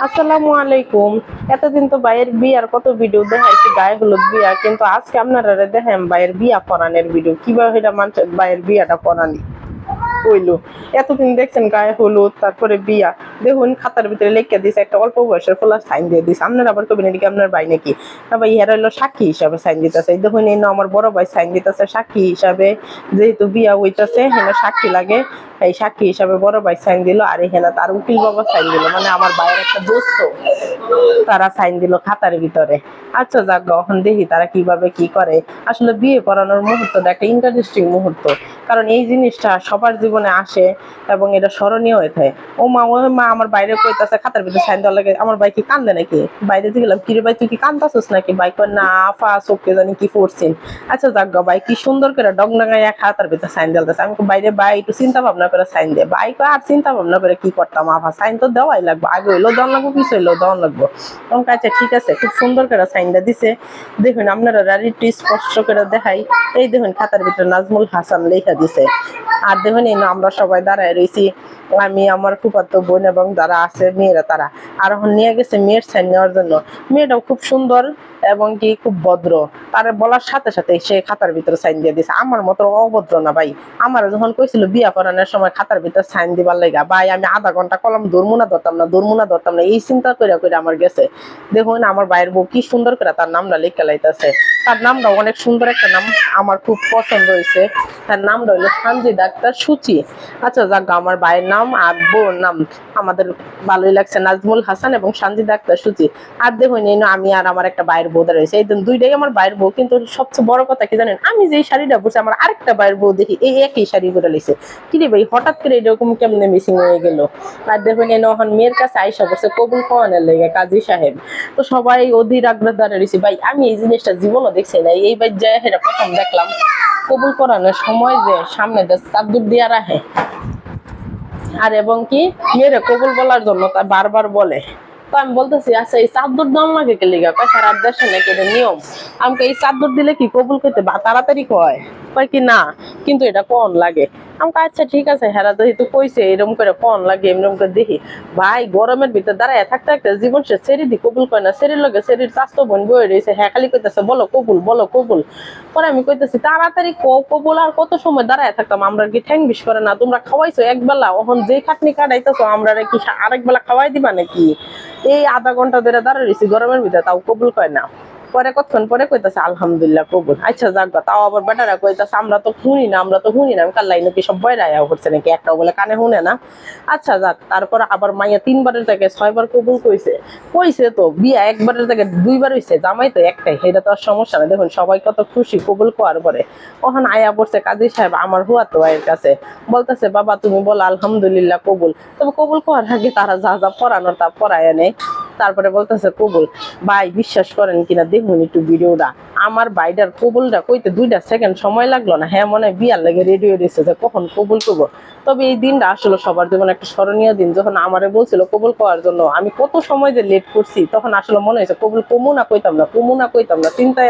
আসসালামু আলাইকুম। এতদিন তো ভাইয়ের বিয়ার কত ভিডিও দেখাইছি, গায়ে হলুদ বিয়া, কিন্তু আজকে আপনারা দেখেন ভাইয়ের বিয়া পড়ানোর ভিডিও, কিভাবে এটা মানুষের ভাইয়ের বিয়াটা পড়ানি হইলো। এতদিন দেখছেন গায়ে হলুদ, তারপরে বিয়া, দেখুন খাতার ভিতরে লেখা দিছে একটা অল্প বয়সের ফোলা সাইন দিয়ে দিছে। আপনার আবার কবেন এদিকে আপনার ভাই নাকি? না ভাই, এরা হলো সাক্ষী হিসাবে সাইন দিতেছে। দেখুন এই আমার বড় ভাই সাইন দিতেছে সাক্ষী হিসাবে, যেহেতু বিয়া হইতেছে হেনা সাক্ষী লাগে, এই সাক্ষী হিসাবে বড় ভাই সাইন দিল। আর এখানে তার উকিল বাবা সাইন দিল, মানে আমার ভাইয়ের একটা দোস্ত, তারা সাইন দিল খাতার ভিতরে। আচ্ছা যাক, এখন দেখি তারা কিভাবে কি করে। আসলে বিয়ে করানোর মুহূর্তটা একটা ইন্টারেস্টিং মুহূর্ত, কারণ এই জিনিসটা সবার জীবনে আসে এবং এটা স্মরণীয় হয়ে থাকে। ও মা আমার বাইরে কইতাছে খাতার ভিতরে সাইন দেওয়ার লাগে, আমার ভাই কি কান্দে নাকি? বাইরে দিয়ে গেলাম, কিরে ভাই তুই কি কান্দাছিস নাকি? ভাই কয় না আফা চোখে জানি কি পড়ছেন। আচ্ছা যাক ভাই কি সুন্দর করে ডগডগাইয়া খাতার ভিতরে সাইন দিতেছে। আমি বাইরে ভাই একটু চিন্তা ভাবনা করে সাইন দে। ভাই কয় আর চিন্তা ভাবনা করে কি করতাম আফা, সাইন তো দেওয়াই লাগবে, আগে হইলেও দেওয়ান লাগবো পিছু হইলেও দেওয়ান লাগবো। আচ্ছা ঠিক আছে, খুব সুন্দর করে সাইনটা দিছে। দেখুন আপনারা একটু স্পষ্ট করে দেখাই। এই দেখুন খাতার ভিতরে নাজমুল হাসান লেখা দিছে। আর দেখুন এই আমরা সবাই দাঁড়ায় রয়েছি, আমি আমার ফুফাতো বোন এবং যারা আছে মেয়েরা, তারা আর এখন নিয়ে গেছে মেয়ের সাইন নেওয়ার জন্য। মেয়েটাও খুব সুন্দর এবং কি খুব ভদ্র, তার বলার সাথে সাথে সে খাতার ভিতরে সাইন দিয়ে দিছে। আমার মতো অভদ্র না ভাই। আমার যখন কইছিল বিয়া করানোর সময় খাতার ভিতরে সাইন দিবার লাগা, ভাই আমি আধা ঘন্টা কলম ধরমুনা ধরতাম না, এই চিন্তা করে করে আমার গেছে। দেখুন আমার ভাইয়ের বউ কি সুন্দর করে তার নামটা লিখে লাইতেছে। তার নামটা অনেক সুন্দর একটা নাম, আমার খুব পছন্দ হয়েছে। তার নামটা হইলো সানজিদা আক্তার সূচি। আচ্ছা যাক, আমার ভাইয়ের নাম আর বউর নাম আমাদের ভালোই লাগছে, নাজমুল হাসান এবং সানজিদা আক্তার সূচি। আর দেখুন আমি আর আমার একটা ভাইয়ের বউ রয়েছে, এই দুইটাই আমার ভাইয়ের বউ। কিন্তু সবচেয়ে বড় কথা কি জানেন, আমি যে শাড়িটা পরছি আমার আরেকটা ভাইয়ের বউ দেখি এই একই শাড়ি পরে লাইছে। কিরে ভাই হঠাৎ করে এরকম কেমনে মিসিং হয়ে গেল? আর দেখুন এখন মেয়ের কাছে আইসা বসে কবুল খাওয়ানোর লেগে কাজী সাহেব। তো সবাই অধীর আগ্রহ দাঁড়িয়েছি। ভাই আমি এই জিনিসটা জীবনও দেখছি না, এইবার যায় এটা প্রথম দেখলাম। কবুল করানোর সময় যে সামনে চাদর দিয়া রাখে, আর এবং কি মেয়েরা কবুল বলার জন্য তা বারবার বলে। তো আমি বলতেছি আচ্ছা এই চাদর দাম লাগে কে লিগা? কয় সারা দেশে নাকি এটা নিয়ম। আমাকে এই চাদর দিলে কি কবুল করতে তাড়াতাড়ি কয়? কয় কি না, কিন্তু এটা কোন লাগে। আমাকে আচ্ছা ঠিক আছে, হেরা যেহেতু কইছে এরকম করে কোন লাগে এরকম করে দেখি। ভাই গরমের ভিতরে দাঁড়ায় থাকতে থাকতে জীবন সে সেরি দি কবুল কয় না, সেরির লগে সেরির চাস্তো বোন বয়ে রয়েছে, হ্যাঁ খালি কইতেছে বলো কবুল বলো কবুল। পরে আমি কইতেছি তাড়াতাড়ি কবুল, আর কত সময় দাঁড়ায় থাকতাম? আমরা কি ঠ্যাং বিষ করে না? তোমরা খাওয়াইছো একবেলা, এখন যে খাটনি কাটাইতেছো আমরা কি আরেক বেলা খাওয়াই দিবা নাকি? এই আধা ঘন্টা ধরে দাঁড়ায় রয়েছি গরমের ভিতরে, তাও কবুল কয় না। পরে কতক্ষণ পরে কইতাছে আলহামদুলিল্লাহ কবুল। আচ্ছা যাক, তাও আবার বেটারা কইতাছে আমরা তো শুনি না, আমরা তো শুনি না। আমি কাল্লাই নাকি সব বয়রা করছে নাকি, একটাও বলে কানে শুনে না। আচ্ছা যাক, তারপর আবার মাইয়া 3বারের জায়গায় 6বার কবুল কইছে। কইছে তো বিয়া 1বারের জায়গায় 2বার হইছে, জামাই তো একটাই, সেটা তো আর সমস্যা না। দেখুন সবাই কত খুশি কবুল করার পরে। ওখানে আয়া পড়ছে কাজী সাহেব আমার হুয়াতো ভাইয়ের কাছে, বলতেছে বাবা তুমি বলো আলহামদুলিল্লাহ কবুল। তবে কবুল করার আগে তারা যা যা পড়ানোর তা পড়ায় নেই। তারপরে বলতেছে কবুল। ভাই বিশ্বাস করেন কিনা দেখুন একটু ভিডিওটা, আমার ভাইটার কবুলটা কইতে 2টা সেকেন্ড সময় লাগলো না। হ্যাঁ মনে বিয়ার লেগে রেডি হয়ে দিচ্ছে যে কখন কবুল করবো। তবে এই দিনটা আসলে সবার জীবনে একটা স্মরণীয় দিন। যখন আমারে বলছিল কবুল করার জন্য, আমি কত সময় যে লেট করছি, তখন আসলে মনে হয়েছে কবুল কমু না কইতাম না চিন্তায়